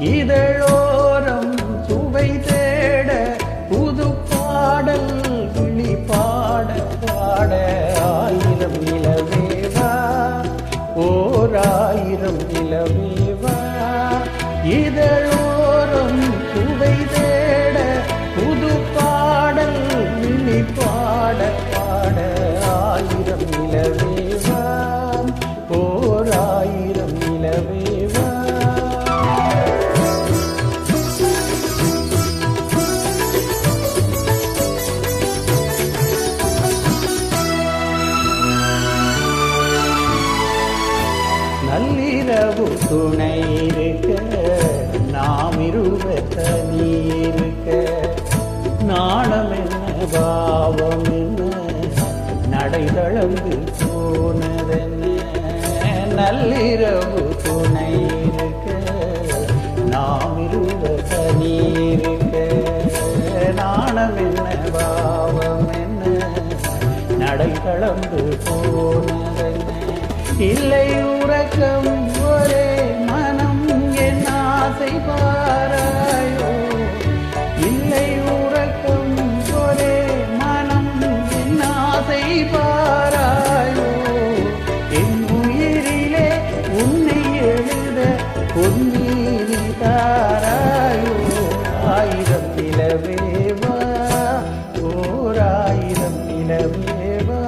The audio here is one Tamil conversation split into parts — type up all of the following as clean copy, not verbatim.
இதழோரம் சுவை தேட புது பாடல் விழி பாட பாட ஆயிரம் நிலவேவா ஓர் ஆயிரம் நிலவேவா இதழோரம் சுவை தேட புது பாடல் விழி பாட பாட ஆயிரம் நிலவேவா ஓர் ஆயிரம் நிலவேவா நள்ளிரவு துணை இருக்க நாம் இருவர் தனி இருக்க நாணம் என்ன பாவம் என்ன நடை தளர்ந்து போனதென்ன நள்ளிரவு துணை இருக்க நாம் இருவர் தனி இருக்க நாணம் என்ன பாவம் என்ன நடை தளர்ந்து போனதென்ன இல்லை உறக்கம் ஒரே மனம் என் ஆசை பாராயோ இல்லை உறக்கம் ஒரே மனம் என் ஆசை பாராயோ என் உயிரிலே உன்னை எழுத பொன்னீரி தாராயோ ஆயிரம் நிலவேவா ஓர் ஆயிரம் நிலவேவா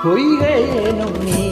பொய்கேனும் நீ